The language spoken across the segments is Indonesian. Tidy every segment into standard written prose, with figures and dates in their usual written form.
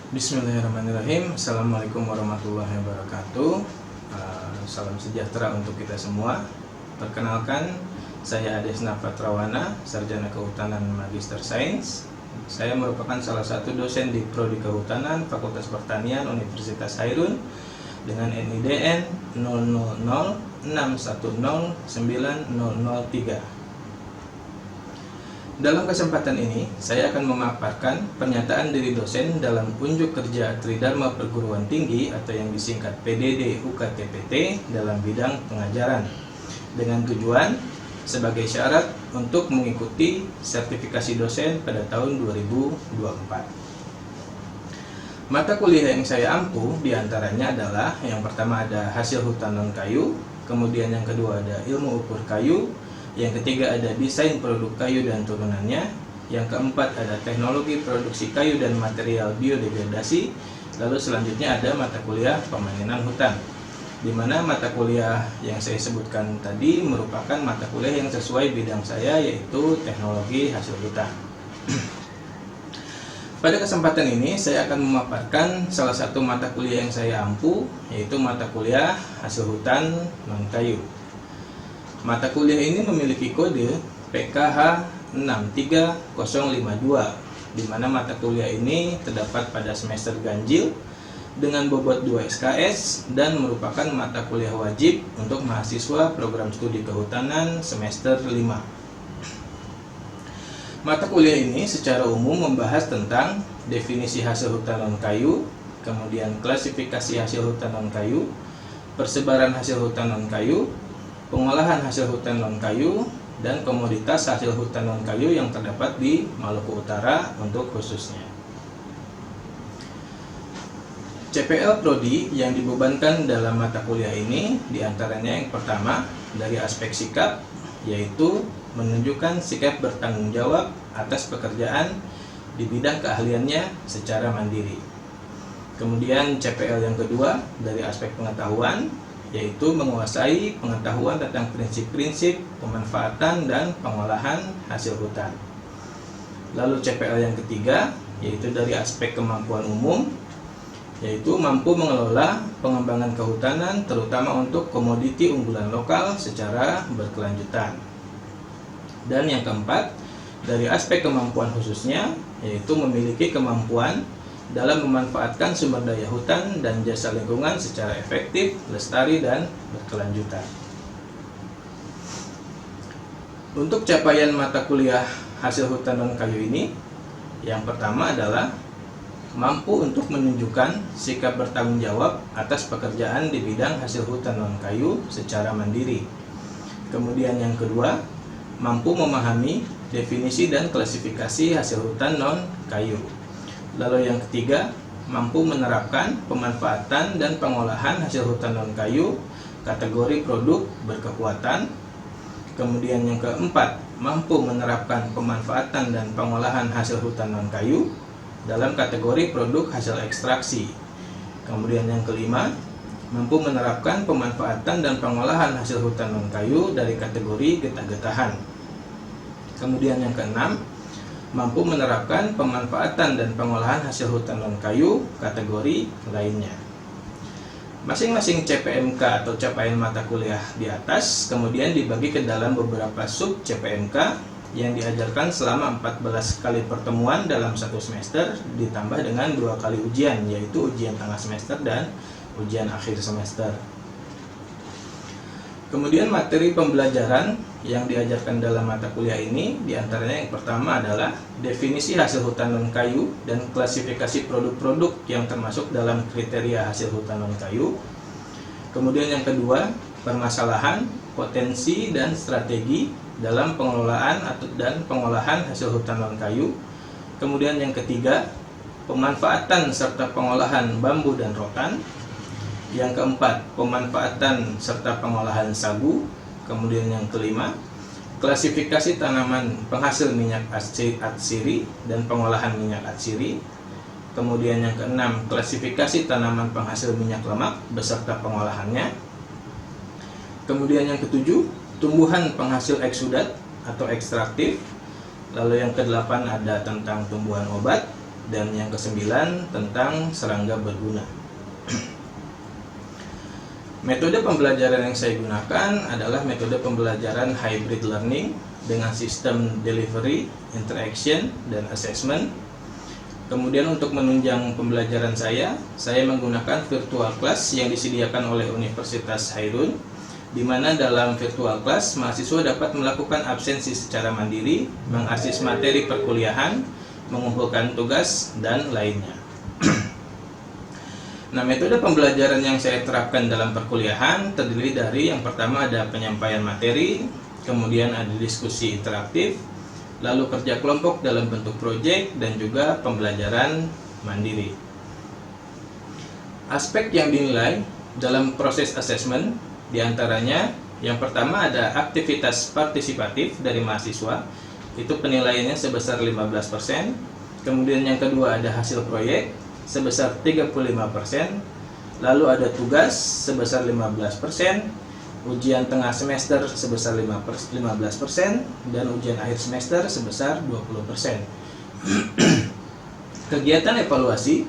Bismillahirrahmanirrahim. Assalamualaikum warahmatullahi wabarakatuh. Salam sejahtera untuk kita semua. Perkenalkan, saya Adesna Patrawana, Sarjana Kehutanan Magister Sains. Saya merupakan salah satu dosen di Prodi Kehutanan Fakultas Pertanian Universitas Hairun dengan NIDN 0006109003. Dalam kesempatan ini, saya akan memaparkan pernyataan diri dosen dalam unjuk kerja Tridharma Perguruan Tinggi atau yang disingkat PDD UKTPT dalam bidang pengajaran dengan tujuan sebagai syarat untuk mengikuti sertifikasi dosen pada tahun 2024. Mata kuliah yang saya ampuh diantaranya adalah yang pertama ada hasil hutan non kayu, kemudian yang kedua ada ilmu ukur kayu, yang ketiga ada desain produk kayu dan turunannya, yang keempat ada teknologi produksi kayu dan material biodegradasi, lalu selanjutnya ada mata kuliah pemainan hutan, di mana mata kuliah yang saya sebutkan tadi merupakan mata kuliah yang sesuai bidang saya, yaitu teknologi hasil hutan. Pada kesempatan ini saya akan memaparkan salah satu mata kuliah yang saya ampuh, yaitu mata kuliah hasil hutan non kayu. Mata kuliah ini memiliki kode PKH 63052, di mana mata kuliah ini terdapat pada semester ganjil dengan bobot 2 SKS dan merupakan mata kuliah wajib untuk mahasiswa program studi kehutanan semester 5. Mata kuliah ini secara umum membahas tentang definisi hasil hutan non kayu, kemudian klasifikasi hasil hutan non kayu, persebaran hasil hutan non kayu, pengolahan hasil hutan non kayu, dan komoditas hasil hutan non kayu yang terdapat di Maluku Utara untuk khususnya. CPL Prodi yang dibebankan dalam mata kuliah ini diantaranya yang pertama dari aspek sikap, yaitu menunjukkan sikap bertanggung jawab atas pekerjaan di bidang keahliannya secara mandiri. Kemudian CPL yang kedua dari aspek pengetahuan, yaitu menguasai pengetahuan tentang prinsip-prinsip pemanfaatan dan pengolahan hasil hutan. Lalu CPL yang ketiga, yaitu dari aspek kemampuan umum, yaitu mampu mengelola pengembangan kehutanan terutama untuk komoditi unggulan lokal secara berkelanjutan. Dan yang keempat, dari aspek kemampuan khususnya, yaitu memiliki kemampuan dalam memanfaatkan sumber daya hutan dan jasa lingkungan secara efektif, lestari, dan berkelanjutan. Untuk capaian mata kuliah hasil hutan non kayu ini, yang pertama adalah mampu untuk menunjukkan sikap bertanggung jawab atas pekerjaan di bidang hasil hutan non kayu secara mandiri. Kemudian yang kedua, mampu memahami definisi dan klasifikasi hasil hutan non kayu. Lalu yang ketiga, mampu menerapkan pemanfaatan dan pengolahan hasil hutan non kayu kategori produk berkekuatan. Kemudian yang keempat, mampu menerapkan pemanfaatan dan pengolahan hasil hutan non kayu dalam kategori produk hasil ekstraksi. Kemudian yang kelima, mampu menerapkan pemanfaatan dan pengolahan hasil hutan non kayu dari kategori getah-getahan. Kemudian yang keenam, mampu menerapkan pemanfaatan dan pengolahan hasil hutan non kayu kategori lainnya. Masing-masing CPMK atau capaian mata kuliah di atas kemudian dibagi ke dalam beberapa sub CPMK yang diajarkan selama 14 kali pertemuan dalam satu semester ditambah dengan 2 kali ujian, yaitu ujian tengah semester dan ujian akhir semester. Kemudian materi pembelajaran yang diajarkan dalam mata kuliah ini diantaranya yang pertama adalah definisi hasil hutan non kayu dan klasifikasi produk-produk yang termasuk dalam kriteria hasil hutan non kayu. Kemudian yang kedua, permasalahan, potensi, dan strategi dalam pengelolaan dan pengolahan hasil hutan non kayu. Kemudian yang ketiga, pemanfaatan serta pengolahan bambu dan rotan. Yang keempat, pemanfaatan serta pengolahan sagu. Kemudian yang kelima, klasifikasi tanaman penghasil minyak atsiri dan pengolahan minyak atsiri. Kemudian yang keenam, klasifikasi tanaman penghasil minyak lemak beserta pengolahannya. Kemudian yang ketujuh, tumbuhan penghasil eksudat atau ekstraktif. Lalu yang kedelapan ada tentang tumbuhan obat. dan yang ke-9 tentang serangga berguna. Metode pembelajaran yang saya gunakan adalah metode pembelajaran hybrid learning dengan sistem delivery, interaction, dan assessment. Kemudian untuk menunjang pembelajaran saya menggunakan virtual class yang disediakan oleh Universitas Hairun, di mana dalam virtual class mahasiswa dapat melakukan absensi secara mandiri, mengakses materi perkuliahan, mengumpulkan tugas, dan lainnya. Nah, metode pembelajaran yang saya terapkan dalam perkuliahan terdiri dari yang pertama ada penyampaian materi, kemudian ada diskusi interaktif, lalu kerja kelompok dalam bentuk proyek, dan juga pembelajaran mandiri. Aspek yang dinilai dalam proses assessment diantaranya yang pertama ada aktivitas partisipatif dari mahasiswa, itu penilaiannya sebesar 15%. Kemudian yang kedua ada hasil proyek sebesar 35%, lalu ada tugas sebesar 15%, ujian tengah semester sebesar 15%, dan ujian akhir semester sebesar 20%. Kegiatan evaluasi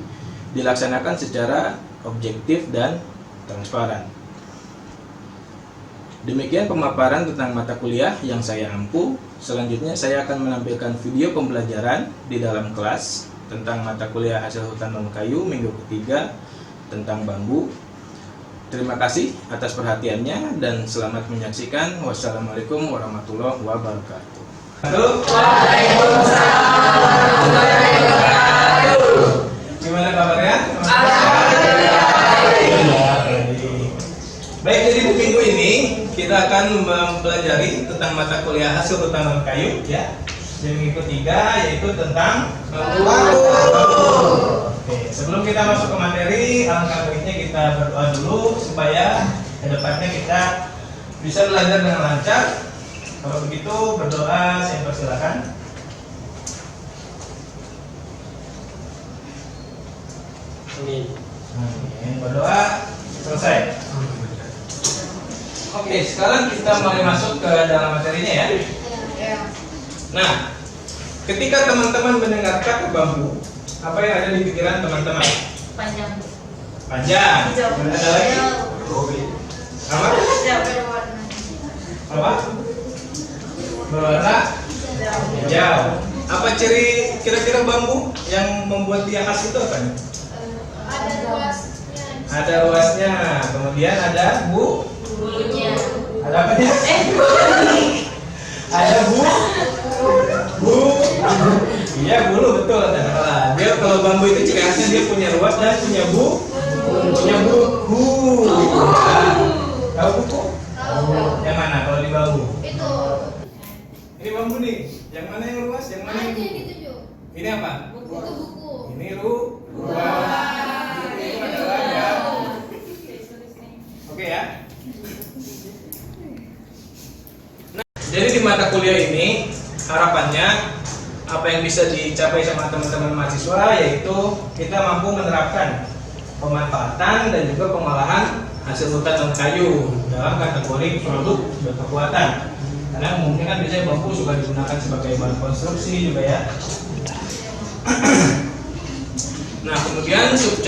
dilaksanakan secara objektif dan transparan. Demikian pemaparan tentang mata kuliah yang saya ampu. Selanjutnya saya akan menampilkan video pembelajaran di dalam kelas tentang mata kuliah hasil hutan non kayu minggu ketiga tentang bambu. Terima kasih atas perhatiannya dan selamat menyaksikan. Wassalamualaikum warahmatullahi wabarakatuh. Waalaikumsalam. Gimana kabarnya? Baik, jadi minggu ini kita akan mempelajari tentang mata kuliah hasil hutan non kayu, ya. Di minggu ketiga yaitu tentang bambu. Oke, sebelum kita masuk ke materi, alangkah baiknya kita berdoa dulu supaya kedepannya kita bisa belajar dengan lancar. Kalau begitu berdoa, saya persilakan. Berdoa selesai. Oke, sekarang kita mulai masuk ke dalam materinya, ya. Nah, ketika teman-teman mendengar kata bambu, apa yang ada di pikiran teman-teman? Panjang. Panjang. Ada lagi? Apa? Apa? Berwarna hijau. Apa ciri kira-kira bambu yang membuat dia khas itu apa? Ada luasnya. Ada luasnya. Kemudian ada Bulunya. Ada apa ya? Ada Iya, bulu, betul. Dia kalau bambu itu ciri khasnya dia punya ruas dan punya buku. Tahu buku? Tahu. Yang mana kalau di bambu? Itu. Ini bambu nih. Yang mana yang ruas? Yang mana yang buku? Ini apa? Buku. Ini ruas. Ini adalah ya. Oke ya. Nah, jadi di mata kuliah ini harapannya apa yang bisa dicapai sama teman-teman mahasiswa yaitu kita mampu menerapkan pemanfaatan dan juga pengolahan hasil hutan non kayu dalam kategori produk berkekuatan. Karena umumnya kan biasanya bambu suka digunakan sebagai bahan konstruksi juga, ya. Nah, kemudian sub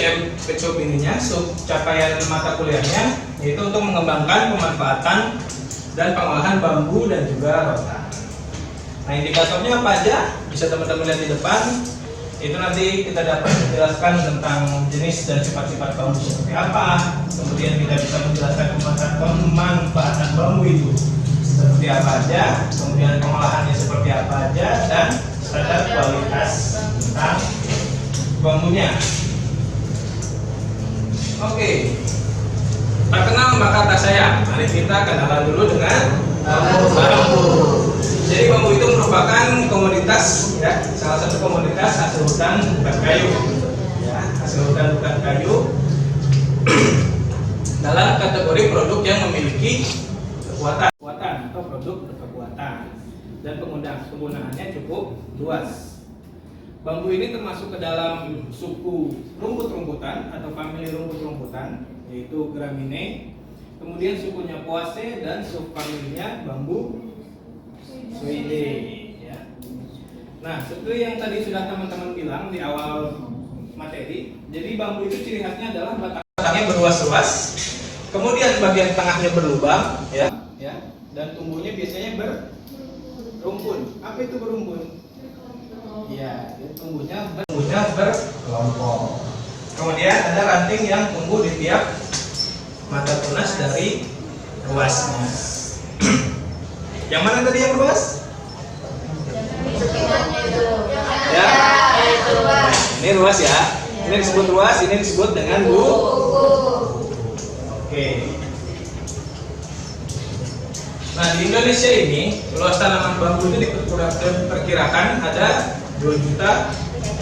capaian mata kuliahnya yaitu untuk mengembangkan pemanfaatan dan pengolahan bambu dan juga rotan. Nah, indikatornya apa aja? Bisa teman-teman lihat di depan. Itu nanti kita dapat menjelaskan tentang jenis dan sifat-sifat bambu seperti apa. Kemudian kita bisa menjelaskan pemanfaatan bambu itu seperti apa aja, kemudian pengolahannya seperti apa aja, dan standar kualitas tentang bambunya. Oke. Tak kenal maka tak sayang. Mari kita kenalan dulu dengan bambu. Jadi bambu itu merupakan komoditas, ya, salah satu komoditas hasil hutan bukan kayu, ya, hasil hutan bukan kayu dalam kategori produk yang memiliki kekuatan atau produk berkekuatan dan penggunaannya cukup luas. Bambu ini termasuk ke dalam suku rumput-rumputan atau famili rumput-rumputan, yaitu Gramineae. Kemudian sukunya Poaceae dan subfamilinya bambu Suidae, ya. Nah, seperti yang tadi sudah teman-teman bilang di awal materi, jadi bambu itu ciri khasnya adalah batangnya berluas-luas, kemudian bagian tengahnya berlubang, ya, dan tumbuhnya biasanya berumpun. Apa itu berumpun? Ya, tumbuhnya berkelompok. Kemudian ada ranting yang tumbuh di tiap mata tunas dari ruasnya. Yang mana tadi yang luas? Ya, ini ruas ya. Ini disebut ruas, ini disebut dengan buku. Oke. Nah, di Indonesia ini luas tanaman bambu itu diperkirakan ada 2 juta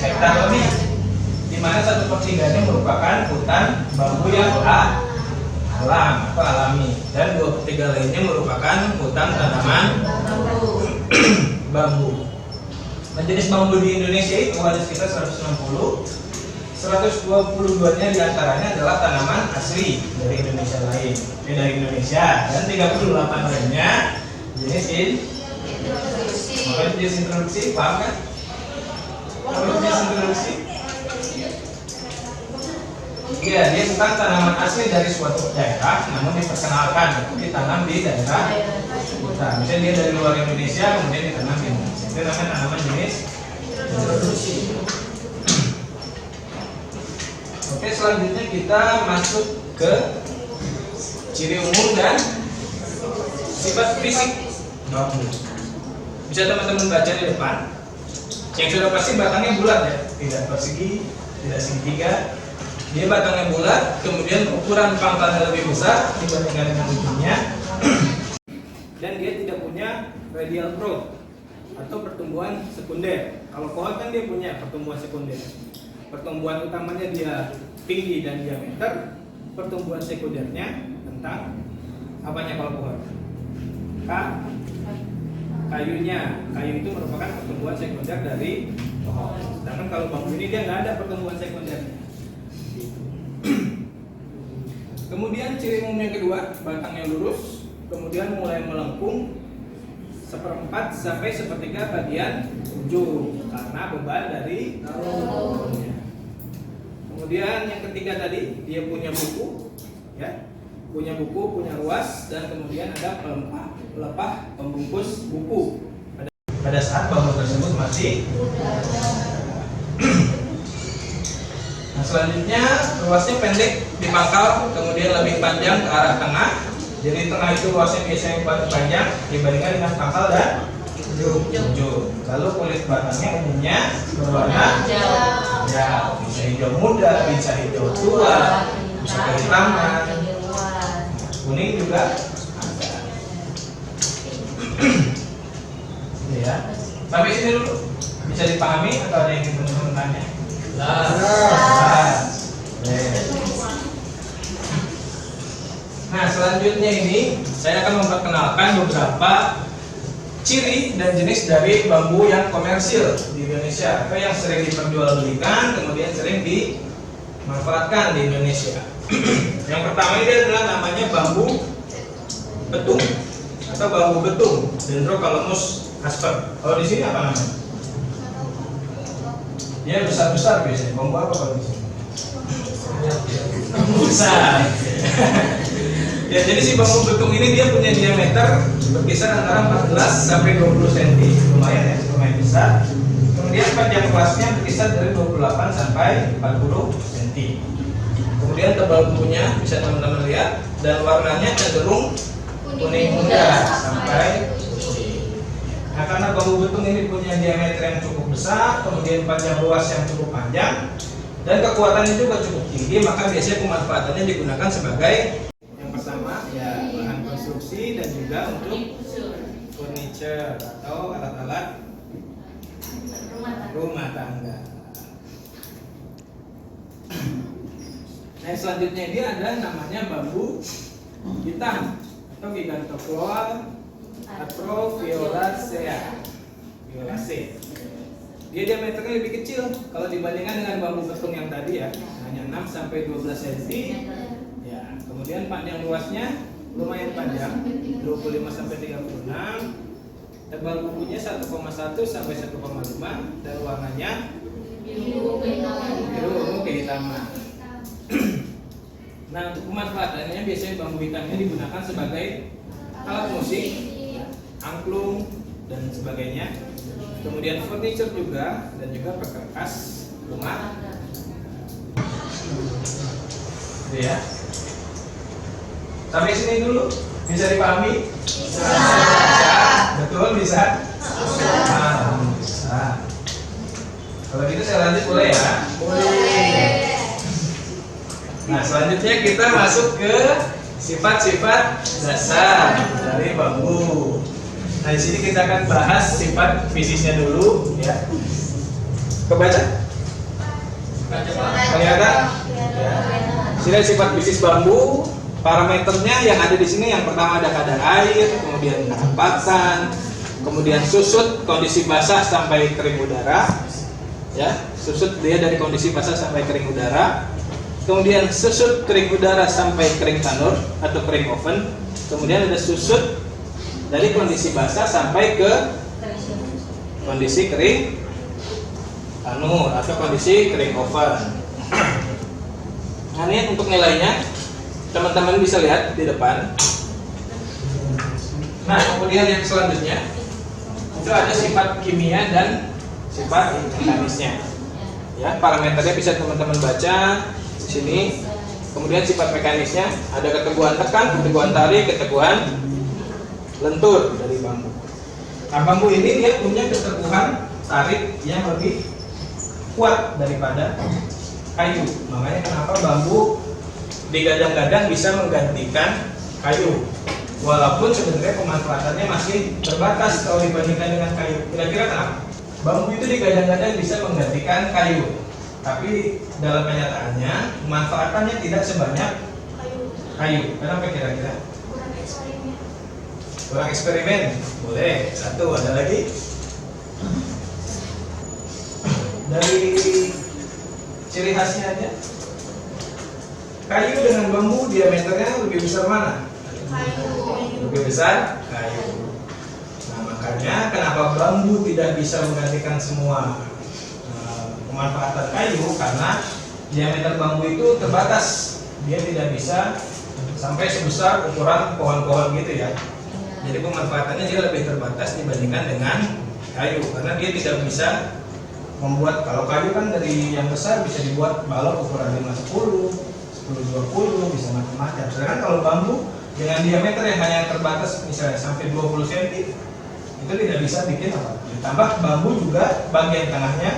hektar lebih, di mana 1/3-nya merupakan hutan bambu yang alam atau alami, dan 2/3 lainnya merupakan hutan tanaman bambu. Nah, jenis bambu di Indonesia itu ada sekitar 160, 122-nya diantaranya adalah tanaman asli dari Indonesia dari Indonesia, dan 38 lainnya jenis introduksi. Makanya jenis introduksi, paham kan? Apa itu jenis introduksi? Iya, dia bukan tanaman asli dari suatu daerah, namun diperkenalkan untuk ditanam di daerah kita. Misalnya dia dari luar Indonesia, kemudian ditanam di Indonesia. Itu namanya tanaman jenis introduksi. Oke, selanjutnya kita masuk ke ciri umum dan sifat fisik bambu. Bisa teman-teman baca di depan. Yang sudah pasti batangnya bulat ya, tidak persegi, tidak segitiga. Dia batangnya bulat, kemudian ukuran pangkalnya lebih besar dibandingkan dengan ujungnya, dan dia tidak punya radial growth atau pertumbuhan sekunder. Kalau pohon kan dia punya pertumbuhan sekunder. Pertumbuhan utamanya dia tinggi dan diameter. Pertumbuhan sekundernya tentang apanya kalau pohon? Kayunya. Kayu itu merupakan pertumbuhan sekunder dari pohon. Sedangkan kalau bambu ini dia nggak ada pertumbuhan sekundernya. Kemudian ciri umum yang kedua, batangnya lurus, kemudian mulai melengkung 1/4 sampai 1/3 bagian ujung karena beban dari daunnya. Kemudian yang ketiga tadi, dia punya buku, ya, punya ruas, dan kemudian ada pelepah pembungkus buku pada saat bambu tersebut masih. Nah, selanjutnya ruasnya pendek di pangkal, kemudian lebih panjang ke arah tengah. Jadi tengah itu ruasnya biasanya panjang dibandingkan dengan pangkal dan ujung. Lalu kulit batangnya umumnya berwarna ya, bisa hijau muda, bisa hijau tua, bisa kehitaman, kuning juga ada. Ya, sampai sini dulu bisa dipahami atau ada yang ingin teman-teman tanya? Nah, selanjutnya ini saya akan memperkenalkan beberapa ciri dan jenis dari bambu yang komersil di Indonesia atau yang sering diperjualbelikan kemudian sering dimanfaatkan di Indonesia. Yang pertama ini adalah namanya bambu betung atau bambu betung, Dendrocalamus asper. Kalau di sini apa namanya? Dia besar-besar biasanya. Bambu apa kalau di sini? Besar. Ya, jadi si bambu betung ini dia punya diameter berkisar antara 14 sampai 20 cm, lumayan ya, lumayan besar. Kemudian panjang ruasnya berkisar dari 28 sampai 40 cm. Kemudian tebal bumbunya bisa teman-teman lihat, dan warnanya cenderung kuning muda sampai putih. Nah, karena bambu betung ini punya diameter yang cukup besar, kemudian panjang ruas yang cukup panjang, dan kekuatannya juga cukup tinggi, maka biasanya pemanfaatannya digunakan sebagai pertama ya bahan konstruksi dan juga untuk furniture atau alat-alat rumah tangga. Nah, selanjutnya ini ada namanya bambu hitam atau Gigantoploa atroviolacea. Dia diameternya lebih kecil kalau dibandingkan dengan bambu betung yang tadi ya, hanya 6 sampai 12 cm. Kemudian panjang luasnya lumayan panjang, 25 sampai 36. Tebal bumbunya 1,1 sampai 1,5 dan warnanya Biru kehitaman. biru ungu kehitaman. Nah, untuk pemanfaatannya biasanya bambu hitamnya digunakan sebagai alat musik, angklung dan sebagainya. Kemudian furniture juga dan juga perkakas rumah. Gitu ya. Sampai sini dulu bisa dipahami? Bisa. Betul bisa? Bisa. Kalau gitu saya lanjut boleh ya? Boleh. Nah, selanjutnya kita masuk ke sifat-sifat dasar dari bambu. Nah, di sini kita akan bahas sifat fisiknya dulu, ya. Kebaca? Kelihatan? Ya. Sini sifat fisik bambu. Parameternya yang ada di sini yang pertama ada kadar air, kemudian kecepatan, kemudian susut kondisi basah sampai kering udara, ya. Susut dia dari kondisi basah sampai kering udara. Kemudian susut kering udara sampai kering tanur atau kering oven. Kemudian ada susut dari kondisi basah sampai ke kondisi kering tanur atau kondisi kering oven. Nah, ini untuk nilainya teman-teman bisa lihat di depan. Nah, kemudian yang selanjutnya itu ada sifat kimia dan sifat mekanisnya. Ya, parameternya bisa teman-teman baca di sini. Kemudian sifat mekanisnya ada keteguhan tekan, keteguhan tarik, keteguhan lentur dari bambu. Nah, bambu ini dia punya keteguhan tarik yang lebih kuat daripada kayu. Makanya kenapa bambu digadang-gadang bisa menggantikan kayu. Walaupun sebenarnya pemanfaatannya masih terbatas kalau dibandingkan dengan kayu. Kira-kira kenapa? Bambu itu digadang-gadang bisa menggantikan kayu. Tapi dalam kenyataannya manfaatannya tidak sebanyak kayu. Kenapa kira-kira? Kurang eksperimen. Boleh. Satu, ada lagi. Dari ciri khasnya aja. Kayu dengan bambu diameternya lebih besar mana? Kayu. Lebih besar kayu. Nah, makanya kenapa bambu tidak bisa menggantikan semua pemanfaatan kayu, karena diameter bambu itu terbatas. Dia tidak bisa sampai sebesar ukuran pohon-pohon gitu ya. Jadi pemanfaatannya dia lebih terbatas dibandingkan dengan kayu, karena dia tidak bisa membuat. Kalau kayu kan dari yang besar bisa dibuat balok ukuran 5-10, 10-20, bisa macam-macam. Sedangkan kalau bambu dengan diameter yang hanya terbatas misalnya sampai 20 cm itu tidak bisa bikin apa. Ditambah bambu juga bagian tengahnya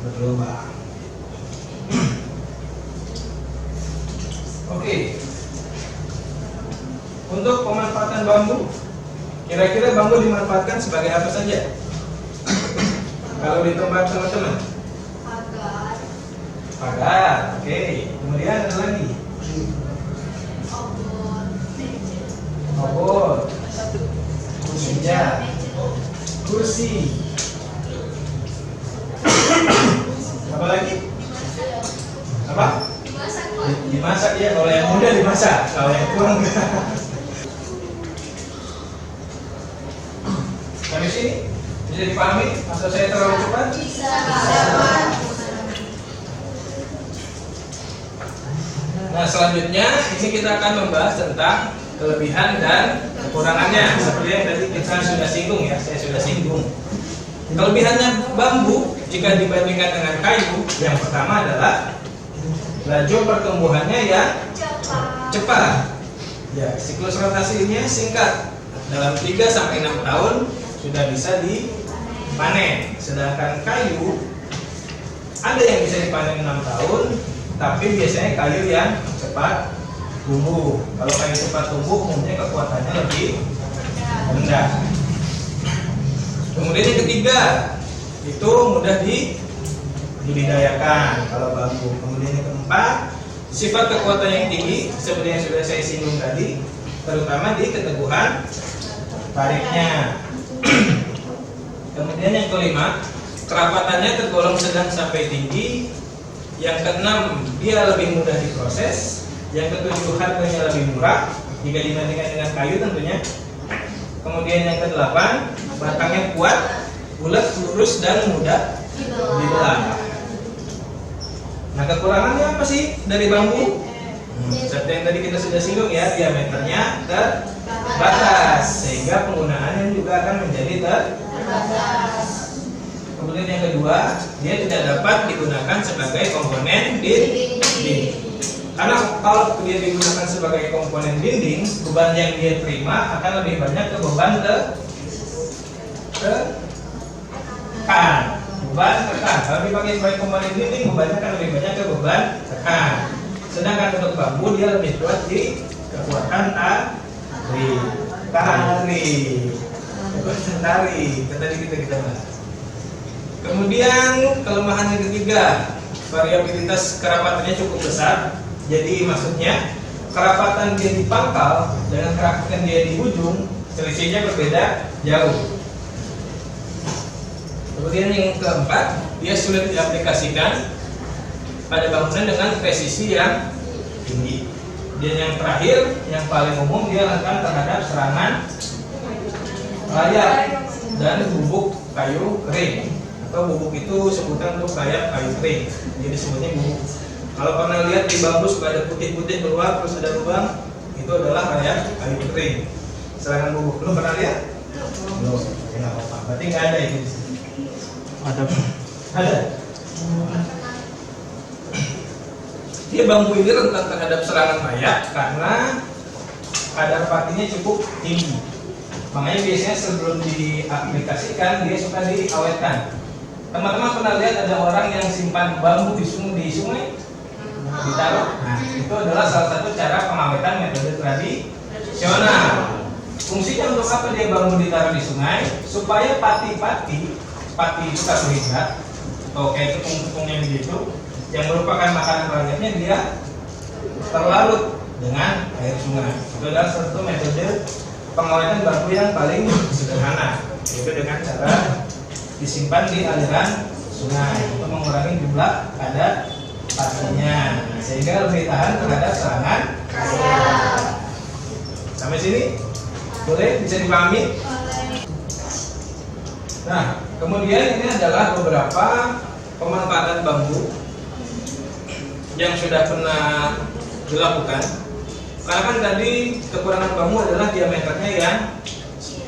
berlubang. Oke. Untuk pemanfaatan bambu, kira-kira bambu dimanfaatkan sebagai apa saja? Kalau di tempat teman-teman? Pagar, oke. Kemudian ada lagi. Obor, meja, kursi. Apa lagi? Apa? Dimasak ya. Kalau yang muda dimasak, kalau yang kurang Sampai sini bisa dipahami atau saya terlalu cepat? Bisa. Nah, selanjutnya ini kita akan membahas tentang kelebihan dan kekurangannya. Seperti yang tadi kita sudah singgung ya, saya sudah singgung. Kelebihannya bambu jika dibandingkan dengan kayu, yang pertama adalah laju pertumbuhannya yang cepat. Ya, siklus rotasinya singkat. Dalam 3-6 tahun sudah bisa dipanen. Sedangkan kayu ada yang bisa dipanen 6 tahun, tapi biasanya kayu yang cepat tumbuh. Kalau kayu cepat tumbuh, umumnya kekuatannya lebih rendah. Kemudian yang ketiga, itu mudah dibudidayakan kalau bambu. Kemudian yang keempat, sifat kekuatan yang tinggi, seperti yang sudah saya singgung tadi, terutama di keteguhan tariknya. Kemudian yang kelima, kerapatannya tergolong sedang sampai tinggi. Yang keenam, dia lebih mudah diproses. Yang ketujuh, harganya lebih murah jika dibandingkan dengan kayu tentunya. Kemudian yang kedelapan, batangnya kuat, bulat, lurus, dan mudah dibelah. Nah, kekurangannya apa sih dari bambu? Seperti yang tadi kita sudah singgung ya, diameternya terbatas, sehingga penggunaannya juga akan menjadi terbatas. Kemudian yang kedua, dia tidak dapat digunakan sebagai komponen dinding. Karena kalau dia digunakan sebagai komponen dinding, beban yang dia terima akan lebih banyak ke beban tekan. Beban tekan. Kalau dipakai sebagai komponen dinding, bebannya akan lebih banyak ke beban tekan. Sedangkan untuk bambu dia lebih kuat di kekuatan tarik. Kekuatan tarik. Tadi kita bahas. Kemudian kelemahan yang ketiga, variabilitas kerapatannya cukup besar. Jadi maksudnya kerapatan dia di pangkal dengan kerapatan dia di ujung selisihnya berbeda jauh. Kemudian yang keempat, dia sulit diaplikasikan pada bangunan dengan presisi yang tinggi. Dan yang terakhir, yang paling umum, dia rentan terhadap serangan rayap dan bubuk kayu kering. Atau bubuk itu sebutan untuk rayap kayu kering, jadi sebutnya bubuk. Kalau pernah lihat di bambu suka ada putih-putih keluar terus ada lubang, itu adalah rayap kayu kering. Serangan bubuk, belum pernah lihat? Belum. Ya, nggak apa-apa. Berarti nggak ada itu di sini. Ada. Dia bambu ini rentan terhadap serangan rayap karena kadar patinya cukup tinggi. Makanya biasanya sebelum diaplikasikan dia suka diawetkan. Teman-teman pernah lihat ada orang yang simpan bambu di sungai? Ditaruh. Nah, itu adalah salah satu cara pengawetan metode tradisional. Fungsinya untuk apa dia bambu ditaruh di sungai? Supaya pati itu karbohidrat atau kayak tepung-tepungnya begitu, yang merupakan makanan rayapnya dia terlarut dengan air sungai. Itu adalah salah satu metode pengawetan bambu yang paling sederhana, yaitu dengan cara disimpan di aliran sungai untuk mengurangi jumlah kadar patinya, sehingga lebih tahan terhadap serangan rayap. Sampai sini boleh bisa dipahami? Nah, kemudian ini adalah beberapa pemanfaatan bambu yang sudah pernah dilakukan. Karena kan tadi kekurangan bambu adalah diameternya yang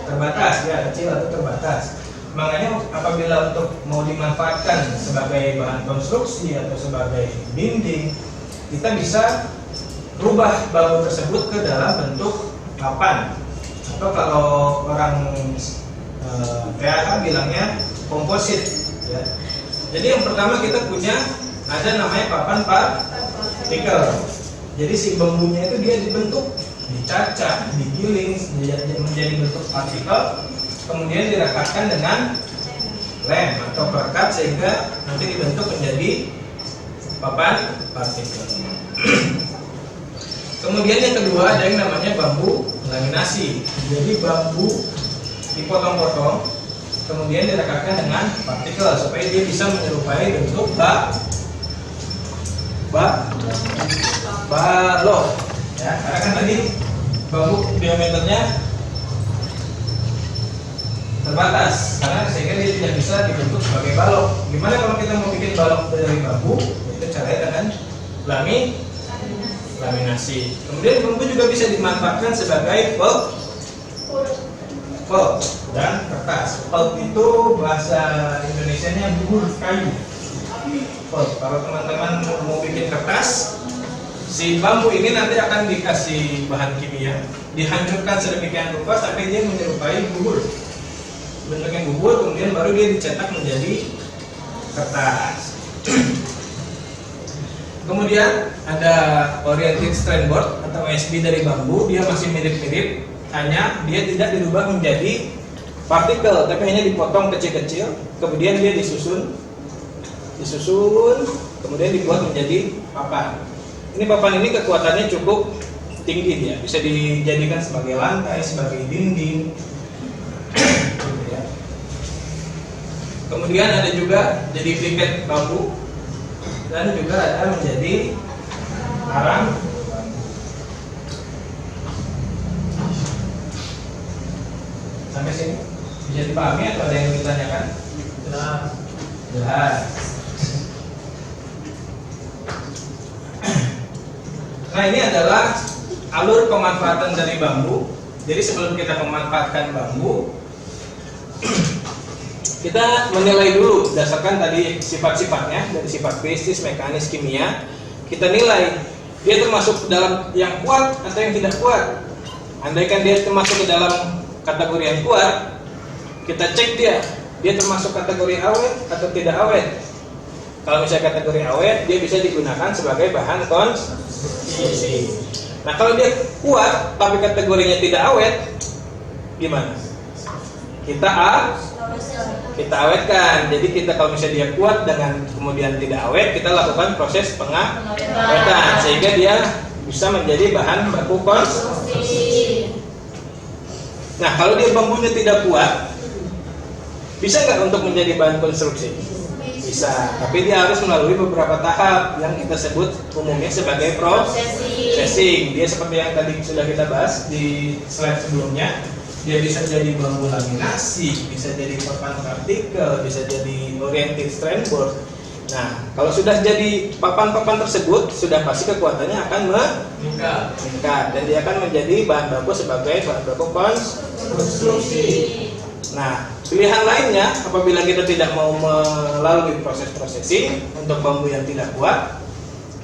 terbatas, ya kecil atau terbatas. Makanya apabila untuk mau dimanfaatkan sebagai bahan konstruksi atau sebagai dinding, kita bisa rubah bambu tersebut ke dalam bentuk papan, atau kalau orang PAK bilangnya komposit, ya. Jadi yang pertama kita punya ada namanya papan partikel. Jadi si bambunya itu dia dibentuk, dicacah, digiling menjadi bentuk partikel, kemudian direkatkan dengan lem atau perekat sehingga nanti dibentuk menjadi papan partikel. Kemudian yang kedua ada yang namanya bambu laminasi. Jadi bambu dipotong-potong, kemudian direkatkan dengan partikel supaya dia bisa menyerupai bentuk balok. Ya, karena kan tadi bambu diameternya terbatas, karena sehingga dia tidak bisa dibentuk sebagai balok. Gimana kalau kita mau bikin balok dari bambu? Itu caranya dengan laminasi. Kemudian bambu juga bisa dimanfaatkan sebagai pulp dan kertas. Pulp itu bahasa Indonesianya bubur kayu. Pulp. Kalau teman-teman mau bikin kertas, si bambu ini nanti akan dikasih bahan kimia, dihancurkan sedemikian rupa sampai dia menyerupai bubur. Bentuknya bubur, kemudian baru dia dicetak menjadi kertas. Kemudian ada oriented strand board atau OSB dari bambu, dia masih mirip-mirip, hanya dia tidak dirubah menjadi partikel, tapi hanya dipotong kecil-kecil, kemudian dia disusun, kemudian dibuat menjadi papan. Ini papan ini kekuatannya cukup tinggi, dia bisa dijadikan sebagai lantai, sebagai dinding. Kemudian ada juga jadi briket bambu dan juga ada menjadi arang bambu. Sampai sini bisa dipahami atau ada yang ditanyakan? Jelas. Nah, ini adalah alur pemanfaatan dari bambu. Jadi sebelum kita memanfaatkan bambu, kita menilai dulu berdasarkan tadi sifat-sifatnya, dari sifat fisik, mekanis, kimia. Kita nilai dia termasuk dalam yang kuat atau yang tidak kuat. Andaikan dia termasuk ke dalam kategori yang kuat, kita cek dia termasuk kategori awet atau tidak awet. Kalau misalnya kategori awet, dia bisa digunakan sebagai bahan konstruksi. Nah, kalau dia kuat tapi kategorinya tidak awet, gimana? Kita awetkan. Jadi kita kalau misalnya dia kuat dengan kemudian tidak awet, kita lakukan proses pengawetan sehingga dia bisa menjadi bahan baku konstruksi. Nah, kalau dia bambunya tidak kuat, bisa nggak untuk menjadi bahan konstruksi? Bisa, tapi dia harus melalui beberapa tahap yang kita sebut umumnya sebagai processing. Dia seperti yang tadi sudah kita bahas di slide sebelumnya. Dia bisa jadi bambu laminasi, bisa jadi papan partikel, bisa jadi oriented strand board. Nah, kalau sudah jadi papan-papan tersebut, sudah pasti kekuatannya akan meningkat dan dia akan menjadi bahan baku sebagai bahan baku konstruksi. Nah, pilihan lainnya apabila kita tidak mau melalui proses processing untuk bambu yang tidak kuat,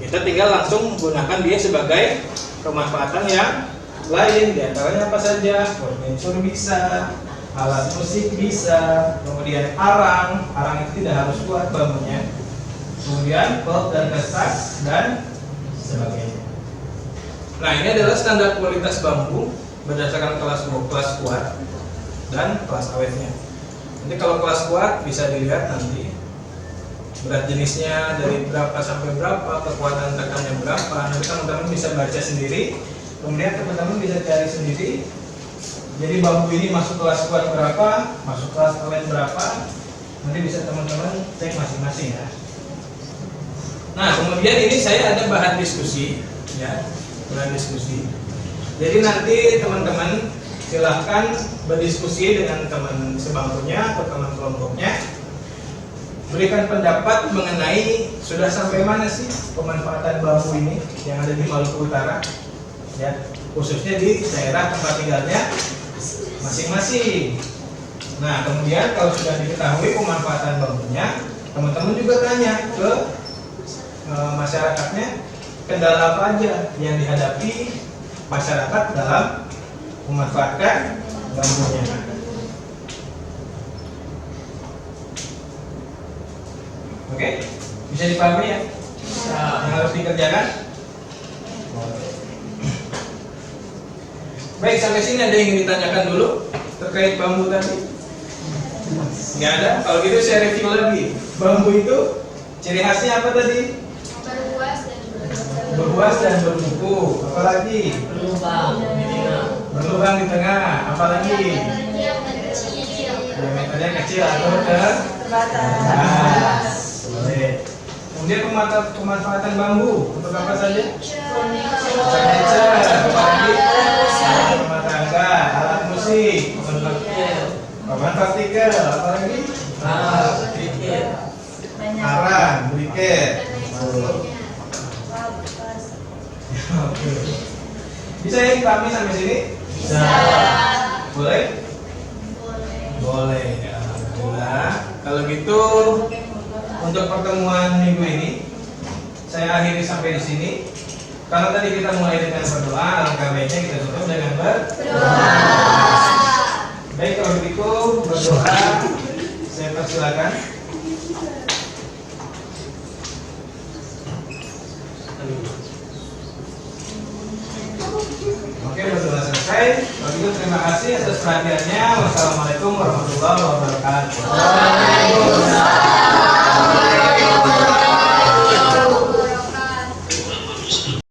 kita tinggal langsung menggunakan dia sebagai pemanfaatan yang lain. Di antaranya apa saja? Furniture bisa, alat musik bisa, kemudian arang itu tidak harus kuat bambunya. Kemudian pulp dan kertas dan sebagainya. Nah, ini adalah standar kualitas bambu berdasarkan kelas kuat dan kelas awetnya. Nanti kalau kelas kuat bisa dilihat nanti berat jenisnya dari berapa sampai berapa, kekuatan tekannya berapa. Nanti teman-teman bisa baca sendiri, kemudian teman-teman bisa cari sendiri. Jadi bambu ini masuk kelas kuat berapa, masuk kelas awet berapa, nanti bisa teman-teman cek masing-masing ya. Nah, kemudian ini saya ada bahan diskusi ya, bahan diskusi. Jadi nanti teman-teman silahkan berdiskusi dengan teman sebangkunya atau teman kelompoknya, berikan pendapat mengenai sudah sampai mana sih pemanfaatan bambu ini yang ada di Maluku Utara ya, khususnya di daerah tempat tinggalnya masing-masing. Nah, kemudian kalau sudah diketahui pemanfaatan bambunya, teman-teman juga tanya ke masyarakatnya, kendala apa aja yang dihadapi masyarakat dalam memanfaatkan bambunya. Oke, bisa dipahami ya? Yang harus dikerjakan. Baik, sampai sini ada yang ingin ditanyakan dulu terkait bambu tadi? Nggak ada? Kalau gitu saya review lagi. Bambu itu ciri khasnya apa tadi? Berbuas dan berbuku. Apalagi? Berlubang di tengah. Apalagi? Diameternya kecil atau terbatas. Boleh. Kemudian pemanfaatan bambu untuk apa saja? Furniture. Apalagi? Rumah tangga, alat musik, papan partikel. Apalagi? Arang, briket. Oke. Bisa ya dipahami sampai sini? Bisa. Boleh? Boleh. Alhamdulillah. Kalau gitu untuk pertemuan minggu ini saya akhiri sampai di sini. Kalau tadi kita mulai dengan berdoa, alangkah baiknya kita tutup dengan berdoa. Baik, kalau begitu berdoa. Saya persilakan. Oke, berdoa selesai. Kalau gitu terima kasih atas perhatiannya. Wassalamualaikum warahmatullahi wabarakatuh.